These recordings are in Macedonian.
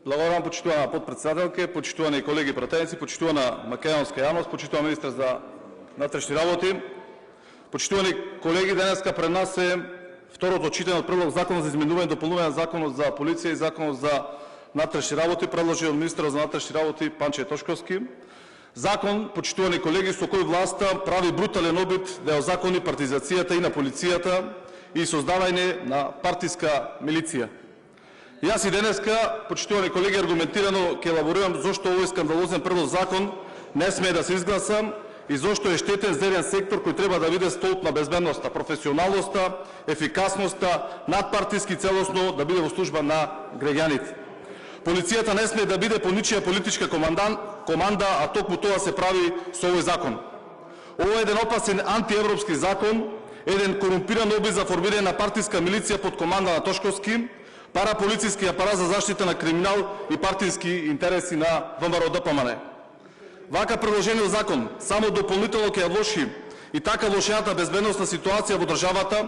Благодарам, почитувана подпредседателке, почитувани колеги пратеници, почитувана македонска јавност, почитуван министр за внатрешни работи. Почитувани колеги, денеска пред нас е второто читање од Предлог закон за изменување и дополнување на Законот за полиција и Законот за внатрешни работи, предложен од министерот за внатрешни работи Панче Тошковски. Закон, почитувани колеги, со кој власта прави брутален обид да ја озакони партизацијата и на полицијата и создавање на партиска милиција. Јас и денеска, почитувани колеги, аргументирано ќе елаборирам зошто овој скандалозен предлог закон не смее да се изгласа и зошто е штетен за еден сектор кој треба да биде столб на безбедноста, професионалноста, ефикасноста, надпартиски целосно да биде во служба на граѓаните. Полицијата не смее да биде по ничија политичка команда, а токму тоа се прави со овој закон. Ова е еден опасен антиевропски закон, еден корумпиран обид за формирање на партиска милиција под команда на Тошковски, параполицијски апарат за заштита на криминал и партиски интереси на ВМРО-ДПМН. Вака предложениот закон само дополнително ќе ја влоши и така влошената безбедносна ситуација во државата,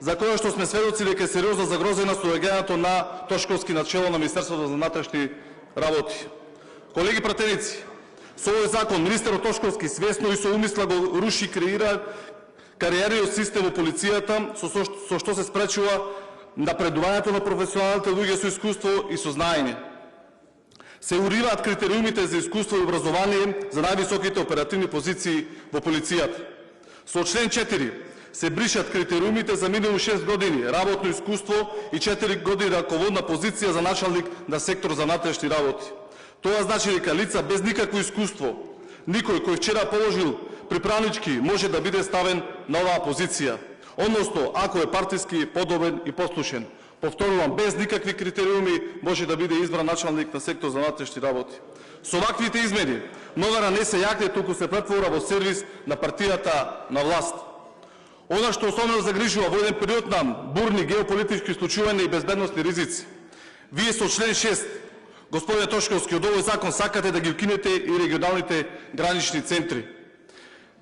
за која што сме сведоци дека е сериозно загрозена со доаѓањето на Тошковски на чело на Министерството за внатрешни работи. Колеги пратеници, со овој закон министерот Тошковски свесно и со умисла го руши и креира кариериот систем во полицијата, со што се спречува напредувањето на професионалните луѓе со искуство и со знаење. Се уриваат критериумите за искуство и образование за највисоките оперативни позиции во полицијата. Со член 4 се бришат критериумите за минимум 6 години работно искуство и 4 години раководна позиција за началник на сектор за внатрешни работи. Тоа значи дека лица без никакво искуство, никој кој вчера положил приправнички може да биде ставен на оваа позиција, односно ако е партиски подобен и послушен. Повторувам, без никакви критериуми може да биде избран началник на сектор за внатрешни работи. Со ваквите измени МВР не се јакне, туку се претвора во сервис на партијата на власт. Она што особено загрижува во еден период на бурни геополитички случувања и безбедносни ризици. Вие со член 6, господине Тошковски, од овој закон сакате да ги укинете и регионалните гранични центри.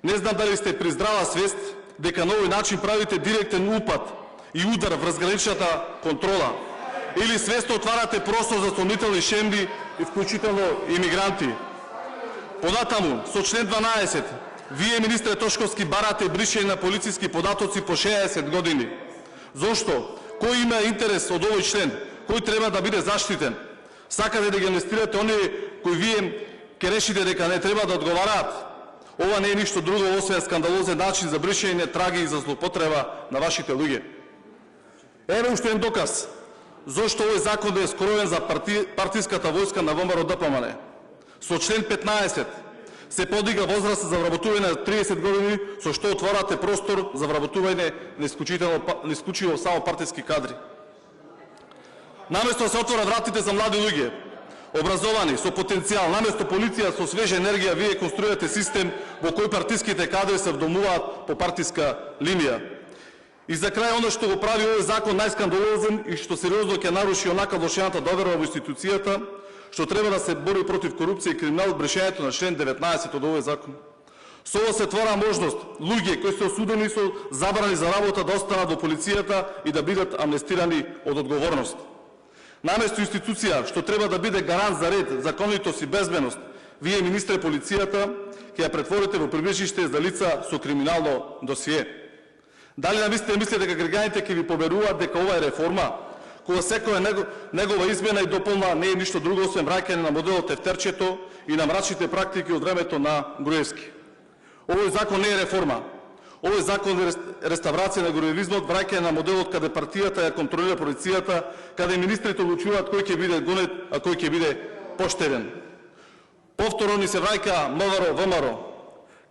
Не знам дали сте при здрава свест дека на овој начин правите директен упад и удар врз граничната контрола, или свесно отварате простор за сомнителни шемби и вклучително имигранти. Понатаму, со член 12, вие, министре Тошковски, барате бришење на полициски податоци по 60 години. Зошто? Кој има интерес од овој член? Кој треба да биде заштитен? Сакате да ги амнестирате оние кои вие ќе решите дека не треба да одговараат? Ова не е ништо друго освен скандалозен начин за бришење траги и за злоупотреба на вашите луѓе. Еве уште еден доказ зошто овој закон е скроен за партиската војска на ВМРО-ДПМН. Со член 15 се подига возраст за вработување на 30 години, со што отворате простор за вработување на исклучиво само партиски кадри. Наместо да се отворат вратите за млади луѓе, образовани, со потенцијал, наместо полиција со свежа енергија, вие конструирате систем во кој партиските кадри се вдомуваат по партиска линија. И за крај, оно што го прави овој закон најскандалозен и што сериозно ќе наруши онака влошената доверба во институцијата, што треба да се бори против корупција и криминал, брешењето на член 19 од овој закон. Со ова се отвора можност луѓе кои се осудени со забрани за работа да останат во полицијата и да бидат амнестирани од одговорност. Наместо институција што треба да биде гарант за ред, законитост и безбедност, вие, министре полицијата, ќе ја претворите во прибежиште за лица со криминално досие. Дали намислите дека граѓаните ќе ви поверуваат дека ова е реформа, кога секоја негова измена и дополна не е ништо друго освен враќање на моделот тефтерчето и на мрачните практики од времето на Груевски? Овој закон не е реформа. Овој закон е реставрација на груевизмот, враќање на моделот каде партијата ја контролира полицијата, каде министрите одлучуваат кој ќе биде гонет, а кој ќе биде поштеден. Повторно ни се враќа МВР,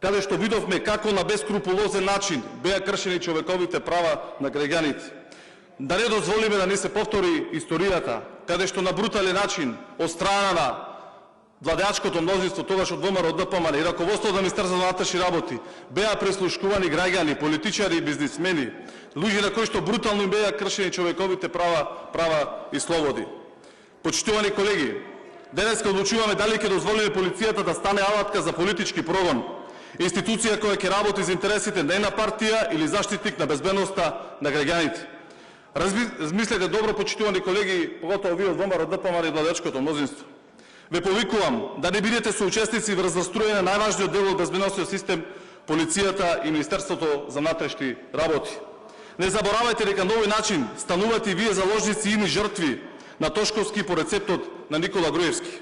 каде што видовме како на бескрупулозен начин беа кршени човековите права на граѓаните. Да не дозволиме да не се повтори историјата, каде што на брутален начин од страна на владеачкото мнозинство, тогаш од ВМРО-ДПМН и раководството на Министерството за внатрешни работи беа преслушкувани граѓани, политичари и бизнисмени, луѓе на кои што брутално им беа кршени човековите права и слободи. Почитувани колеги, денеска одлучуваме дали ќе дозволиме полицијата да стане алатка за политички прогон, институција која ќе работи за интересите на една партија или заштитник на безбедноста на граѓаните. Размислете добро, почитувани колеги, поготово вие од ВМРО, ДПМН и владеачкото мнозинство. Ве повикувам да не бидете соучесници врз заструјање на најважниот дел од безбедносниот систем, полицијата и Министерството за внатрешни работи. Не заборавајте дека на овој начин станувате и вие заложници и ини жртви на Тошковски по рецептот на Никола Груевски.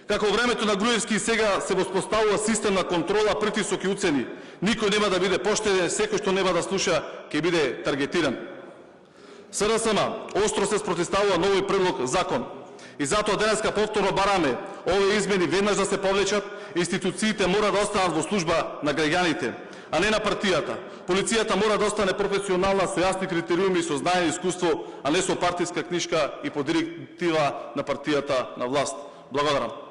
Како времето на Груевски сега се воспоставува систем на контрола, притисок и уцени. Никој нема да биде поштеден, секој што нема да слуша ќе биде таргетиран. СДСМ остро се спротивставува на овој предлог закон. И затоа денеска повторно бараме овие измени веднаш да се повлечат, институциите мора да останат во служба на граѓаните, а не на партијата. Полицијата мора да остане професионална со јасни критериуми, со знаење и искуство, а не со партиска книжка и по директива на партијата на власт. Благодарам.